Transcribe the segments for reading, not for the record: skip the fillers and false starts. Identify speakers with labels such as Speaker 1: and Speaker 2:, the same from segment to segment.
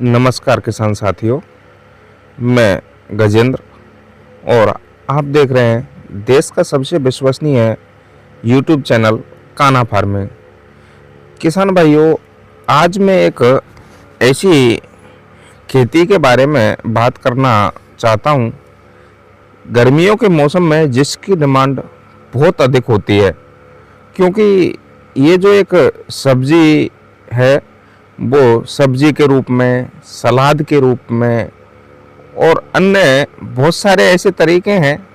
Speaker 1: नमस्कार किसान साथियों, मैं गजेंद्र और आप देख रहे हैं देश का सबसे विश्वसनीय यूट्यूब चैनल कान्हा फार्मिंग। किसान भाइयों, आज मैं एक ऐसी खेती के बारे में बात करना चाहता हूं, गर्मियों के मौसम में जिसकी डिमांड बहुत अधिक होती है, क्योंकि ये जो एक सब्जी है वो सब्जी के रूप में, सलाद के रूप में और अन्य बहुत सारे ऐसे तरीके हैं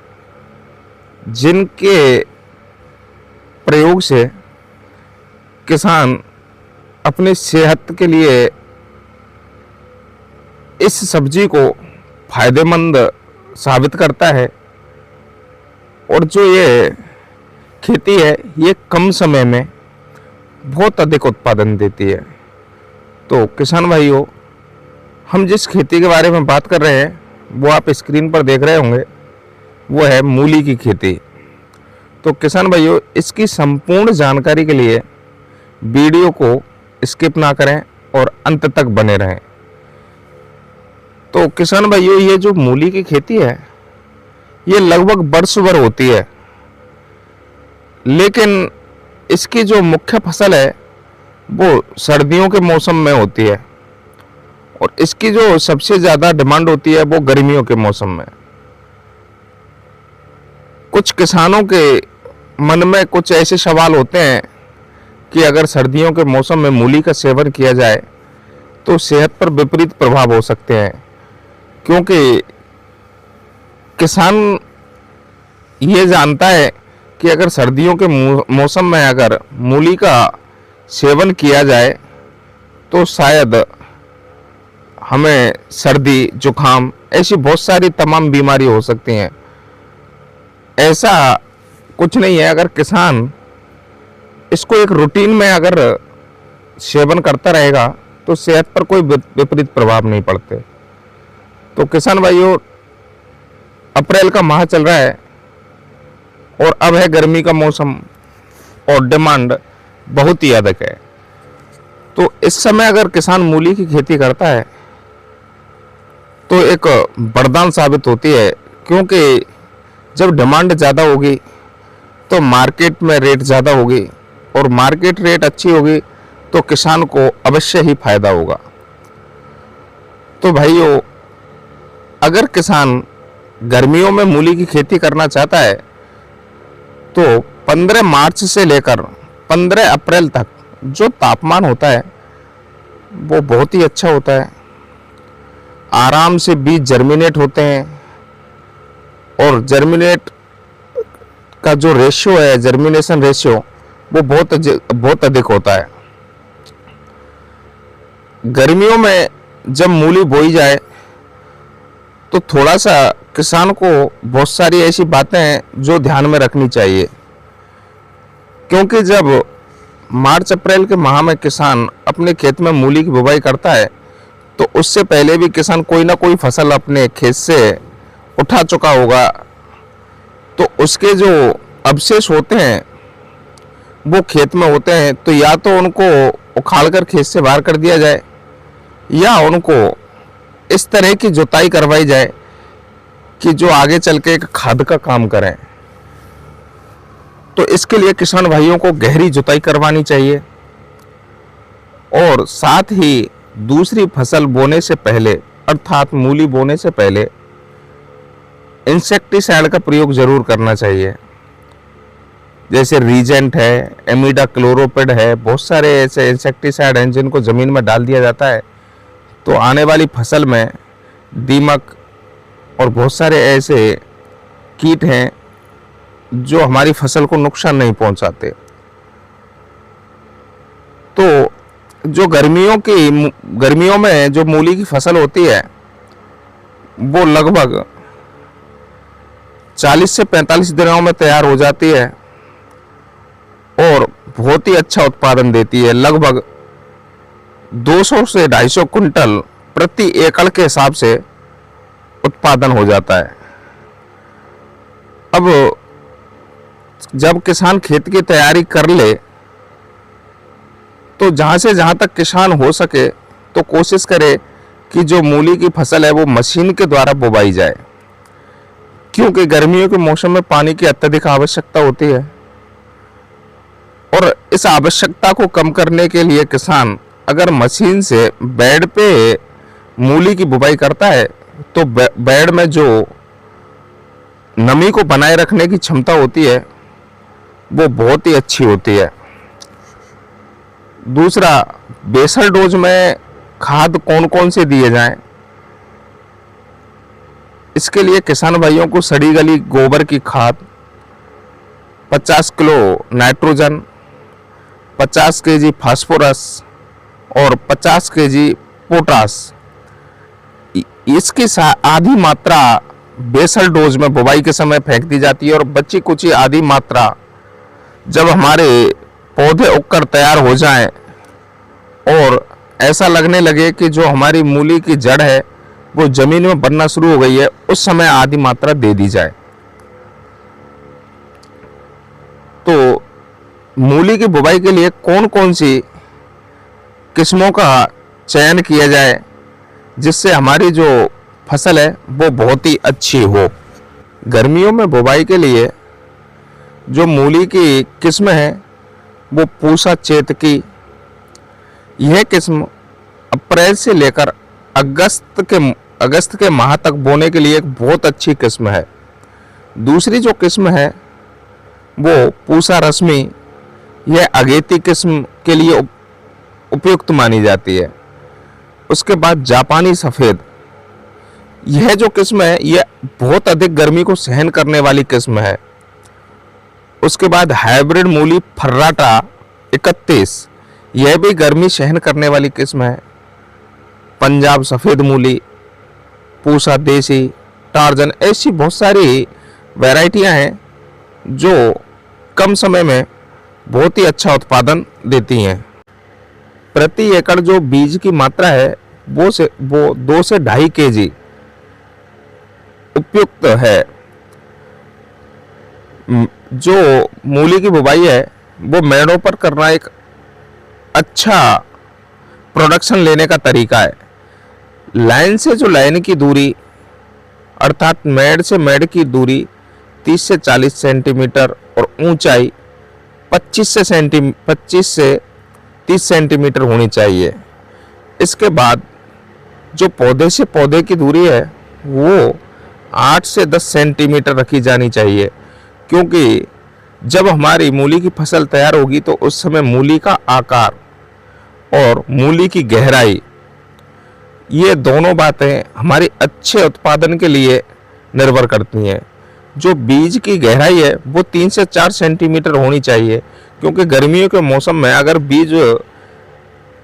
Speaker 1: जिनके प्रयोग से किसान अपनी सेहत के लिए इस सब्जी को फायदेमंद साबित करता है। और जो ये खेती है ये कम समय में बहुत अधिक उत्पादन देती है। तो किसान भाइयों, हम जिस खेती के बारे में बात कर रहे हैं वो आप स्क्रीन पर देख रहे होंगे, वो है मूली की खेती। तो किसान भाइयों, इसकी संपूर्ण जानकारी के लिए वीडियो को स्किप ना करें और अंत तक बने रहें। तो किसान भाइयों, ये जो मूली की खेती है ये लगभग वर्ष भर होती है, लेकिन इसकी जो मुख्य फसल है वो सर्दियों के मौसम में होती है और इसकी जो सबसे ज़्यादा डिमांड होती है वो गर्मियों के मौसम में। कुछ किसानों के मन में कुछ ऐसे सवाल होते हैं कि अगर सर्दियों के मौसम में मूली का सेवन किया जाए तो सेहत पर विपरीत प्रभाव हो सकते हैं, क्योंकि किसान ये जानता है कि अगर सर्दियों के मौसम में अगर मूली का सेवन किया जाए तो शायद हमें सर्दी, जुकाम ऐसी बहुत सारी तमाम बीमारी हो सकती हैं। ऐसा कुछ नहीं है। अगर किसान इसको एक रूटीन में अगर सेवन करता रहेगा तो सेहत पर कोई विपरीत प्रभाव नहीं पड़ते। तो किसान भाइयों, अप्रैल का माह चल रहा है और अब है गर्मी का मौसम और डिमांड बहुत ही अधिक है। तो इस समय अगर किसान मूली की खेती करता है तो एक वरदान साबित होती है, क्योंकि जब डिमांड ज़्यादा होगी तो मार्केट में रेट ज़्यादा होगी और मार्केट रेट अच्छी होगी तो किसान को अवश्य ही फायदा होगा। तो भाइयों, अगर किसान गर्मियों में मूली की खेती करना चाहता है तो 15 मार्च से लेकर 15 अप्रैल तक जो तापमान होता है वो बहुत ही अच्छा होता है। आराम से बीज जर्मिनेट होते हैं और जर्मिनेट का जो रेशियो है, जर्मिनेशन रेशियो, वो बहुत अधिक होता है। गर्मियों में जब मूली बोई जाए तो थोड़ा सा किसान को बहुत सारी ऐसी बातें हैं जो ध्यान में रखनी चाहिए, क्योंकि जब मार्च अप्रैल के माह में किसान अपने खेत में मूली की बुवाई करता है तो उससे पहले भी किसान कोई ना कोई फसल अपने खेत से उठा चुका होगा। तो उसके जो अवशेष होते हैं वो खेत में होते हैं, तो या तो उनको उखाड़कर खेत से बाहर कर दिया जाए या उनको इस तरह की जुताई करवाई जाए कि जो आगे चल के एक खाद का काम करें। तो इसके लिए किसान भाइयों को गहरी जुताई करवानी चाहिए और साथ ही दूसरी फसल बोने से पहले, अर्थात मूली बोने से पहले, इंसेक्टिसाइड का प्रयोग जरूर करना चाहिए। जैसे रीजेंट है, एमिडाक्लोरोपिड है, बहुत सारे ऐसे इंसेक्टिसाइड हैं जिनको ज़मीन में डाल दिया जाता है तो आने वाली फसल में दीमक और बहुत सारे ऐसे कीट हैं जो हमारी फसल को नुकसान नहीं पहुंचाते। तो जो गर्मियों में जो मूली की फसल होती है वो लगभग 40 से 45 दिनों में तैयार हो जाती है और बहुत ही अच्छा उत्पादन देती है। लगभग 200 से 250 कुंटल प्रति एकड़ के हिसाब से उत्पादन हो जाता है। अब जब किसान खेत की तैयारी कर ले तो जहाँ से जहाँ तक किसान हो सके तो कोशिश करे कि जो मूली की फसल है वो मशीन के द्वारा बुवाई जाए, क्योंकि गर्मियों के मौसम में पानी की अत्यधिक आवश्यकता होती है और इस आवश्यकता को कम करने के लिए किसान अगर मशीन से बेड पे मूली की बुवाई करता है तो बेड में जो नमी को बनाए रखने की क्षमता होती है वो बहुत ही अच्छी होती है। दूसरा, बेसल डोज में खाद कौन कौन से दिए जाएं, इसके लिए किसान भाइयों को सड़ी गली गोबर की खाद, 50 किलो नाइट्रोजन, 50 केजी फास्फोरस और 50 केजी पोटास, इसकी आधी मात्रा बेसल डोज में बुवाई के समय फेंक दी जाती है और बची कुछ आधी मात्रा जब हमारे पौधे उगकर तैयार हो जाएं और ऐसा लगने लगे कि जो हमारी मूली की जड़ है वो जमीन में बनना शुरू हो गई है, उस समय आधी मात्रा दे दी जाए। तो मूली की बुवाई के लिए कौन कौन सी किस्मों का चयन किया जाए जिससे हमारी जो फसल है वो बहुत ही अच्छी हो। गर्मियों में बुवाई के लिए जो मूली की किस्म है वो पूसा चेतकी, यह किस्म अप्रैल से लेकर अगस्त के माह तक बोने के लिए एक बहुत अच्छी किस्म है। दूसरी जो किस्म है वो पूसा रश्मि, यह अगेती किस्म के लिए उपयुक्त मानी जाती है। उसके बाद जापानी सफ़ेद, यह जो किस्म है यह बहुत अधिक गर्मी को सहन करने वाली किस्म है। उसके बाद हाइब्रिड मूली फर्राटा 31, यह भी गर्मी सहन करने वाली किस्म है। पंजाब सफ़ेद मूली, पूसा देसी, टार्जन, ऐसी बहुत सारी वैरायटियां हैं जो कम समय में बहुत ही अच्छा उत्पादन देती हैं। प्रति एकड़ जो बीज की मात्रा है वो 2 से 2.5 केजी उपयुक्त है। जो मूली की बुवाई है वो मेड़ों पर करना एक अच्छा प्रोडक्शन लेने का तरीका है। लाइन से जो लाइन की दूरी अर्थात मेड़ से मेड़ की दूरी 30 से 40 सेंटीमीटर और ऊंचाई 25 से 30 सेंटीमीटर होनी चाहिए। इसके बाद जो पौधे से पौधे की दूरी है वो 8 से 10 सेंटीमीटर रखी जानी चाहिए, क्योंकि जब हमारी मूली की फसल तैयार होगी तो उस समय मूली का आकार और मूली की गहराई, ये दोनों बातें हमारी अच्छे उत्पादन के लिए निर्भर करती हैं। जो बीज की गहराई है वो 3 से 4 सेंटीमीटर होनी चाहिए, क्योंकि गर्मियों के मौसम में अगर बीज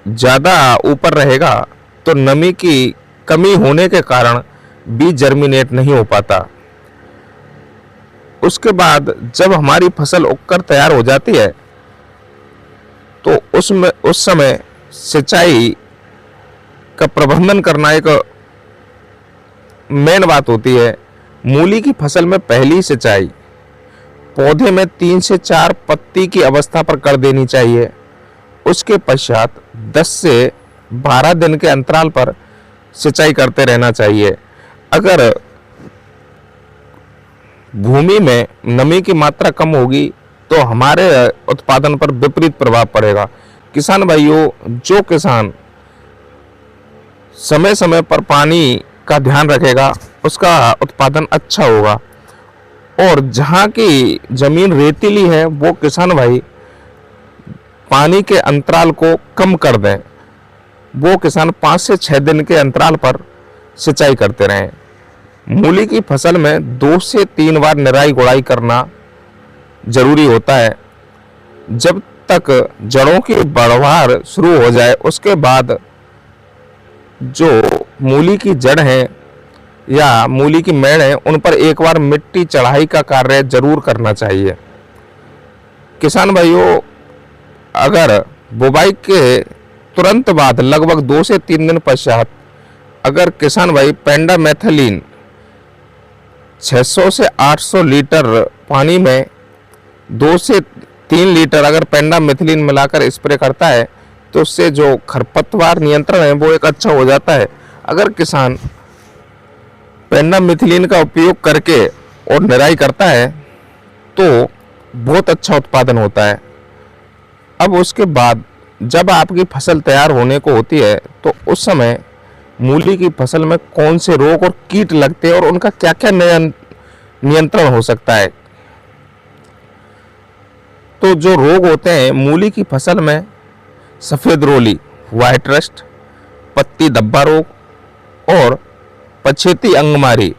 Speaker 1: ज़्यादा ऊपर रहेगा तो नमी की कमी होने के कारण बीज जर्मिनेट नहीं हो पाता। उसके बाद जब हमारी फसल उगकर तैयार हो जाती है तो उस समय सिंचाई का प्रबंधन करना एक मेन बात होती है। मूली की फसल में पहली सिंचाई पौधे में 3 से 4 पत्ती की अवस्था पर कर देनी चाहिए। उसके पश्चात 10 से 12 दिन के अंतराल पर सिंचाई करते रहना चाहिए। अगर भूमि में नमी की मात्रा कम होगी तो हमारे उत्पादन पर विपरीत प्रभाव पड़ेगा। किसान भाइयों, जो किसान समय समय पर पानी का ध्यान रखेगा उसका उत्पादन अच्छा होगा। और जहाँ की जमीन रेतीली है वो किसान भाई पानी के अंतराल को कम कर दें। वो किसान 5 से 6 दिन के अंतराल पर सिंचाई करते रहें। मूली की फसल में 2 से 3 बार निराई गुड़ाई करना जरूरी होता है। जब तक जड़ों की बढ़वार शुरू हो जाए उसके बाद जो मूली की जड़ है या मूली की मेड़ है उन पर एक बार मिट्टी चढ़ाई का कार्य जरूर करना चाहिए। किसान भाइयों, अगर बुवाई के तुरंत बाद लगभग 2 से 3 दिन पश्चात अगर किसान भाई पेंडामेथलिन 600 से 800 लीटर पानी में 2 से 3 लीटर अगर पेंडामेथिलीन मिलाकर स्प्रे करता है तो उससे जो खरपतवार नियंत्रण है वो एक अच्छा हो जाता है। अगर किसान पेंडामिथिलिन का उपयोग करके और निराई करता है तो बहुत अच्छा उत्पादन होता है। अब उसके बाद जब आपकी फसल तैयार होने को होती है तो उस समय मूली की फसल में कौन से रोग और कीट लगते हैं और उनका क्या क्या नियंत्रण हो सकता है। तो जो रोग होते हैं मूली की फसल में, सफ़ेद रोली, व्हाइट रस्ट, पत्ती धब्बा रोग और पछेती अंगमारी,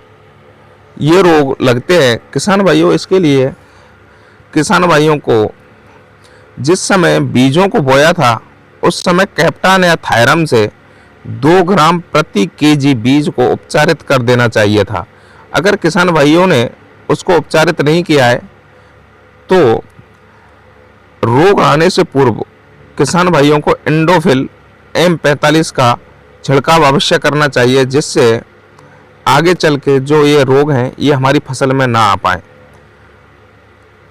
Speaker 1: ये रोग लगते हैं। किसान भाइयों, इसके लिए किसान भाइयों को जिस समय बीजों को बोया था उस समय कैप्टान या थायरम से 2 ग्राम प्रति केजी बीज को उपचारित कर देना चाहिए था। अगर किसान भाइयों ने उसको उपचारित नहीं किया है तो रोग आने से पूर्व किसान भाइयों को इंडोफिल M45 का छिड़काव अवश्य करना चाहिए, जिससे आगे चल के जो ये रोग हैं ये हमारी फसल में ना आ पाए।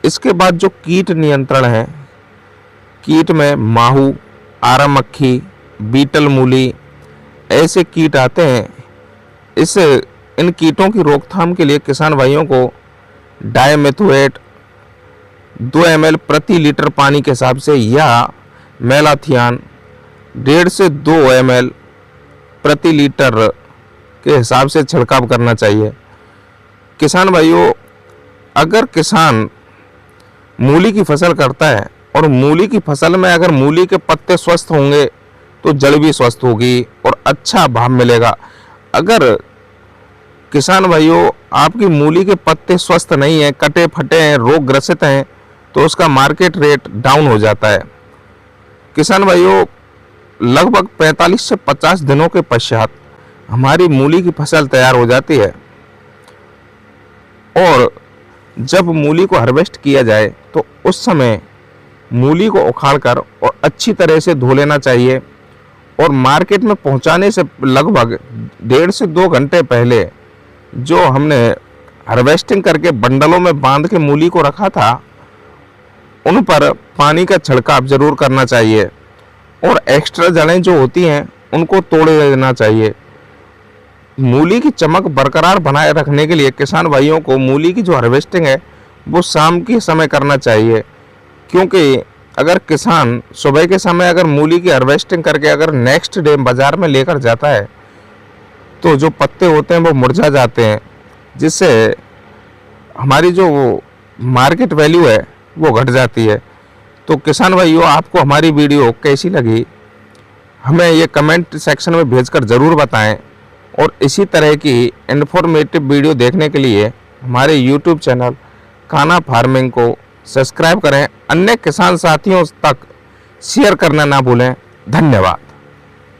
Speaker 1: इसके बाद जो कीट नियंत्रण है, कीट में माहू, आरा मक्खी, बीटल मूली ऐसे कीट आते हैं। इन कीटों की रोकथाम के लिए किसान भाइयों को डायमेथोएट 2 ml प्रति लीटर पानी के हिसाब से या मेलाथियान 1.5 से 2 ml प्रति लीटर के हिसाब से छिड़काव करना चाहिए। किसान भाइयों, अगर किसान मूली की फसल करता है और मूली की फसल में अगर मूली के पत्ते स्वस्थ होंगे तो जड़ भी स्वस्थ होगी और अच्छा भाव मिलेगा। अगर किसान भाइयों आपकी मूली के पत्ते स्वस्थ नहीं हैं, कटे फटे हैं, रोग ग्रसित हैं, तो उसका मार्केट रेट डाउन हो जाता है। किसान भाइयों, लगभग 45 से 50 दिनों के पश्चात हमारी मूली की फसल तैयार हो जाती है और जब मूली को हार्वेस्ट किया जाए तो उस समय मूली को उखाड़कर और अच्छी तरह से धो लेना चाहिए और मार्केट में पहुंचाने से लगभग 1.5 से 2 घंटे पहले जो हमने हार्वेस्टिंग करके बंडलों में बांध के मूली को रखा था उन पर पानी का छिड़काव जरूर करना चाहिए और एक्स्ट्रा जड़ें जो होती हैं उनको तोड़ देना चाहिए। मूली की चमक बरकरार बनाए रखने के लिए किसान भाइयों को मूली की जो हार्वेस्टिंग है वो शाम के समय करना चाहिए, क्योंकि अगर किसान सुबह के समय अगर मूली की हार्वेस्टिंग करके अगर नेक्स्ट डे बाज़ार में लेकर जाता है तो जो पत्ते होते हैं वो मुरझा जाते हैं, जिससे हमारी जो मार्केट वैल्यू है वो घट जाती है। तो किसान भाइयों, आपको हमारी वीडियो कैसी लगी हमें ये कमेंट सेक्शन में भेजकर ज़रूर बताएं और इसी तरह की इन्फॉर्मेटिव वीडियो देखने के लिए हमारे YouTube चैनल कान्हा फार्मिंग को सब्सक्राइब करें। अन्य किसान साथियों तक शेयर करना ना भूलें। धन्यवाद।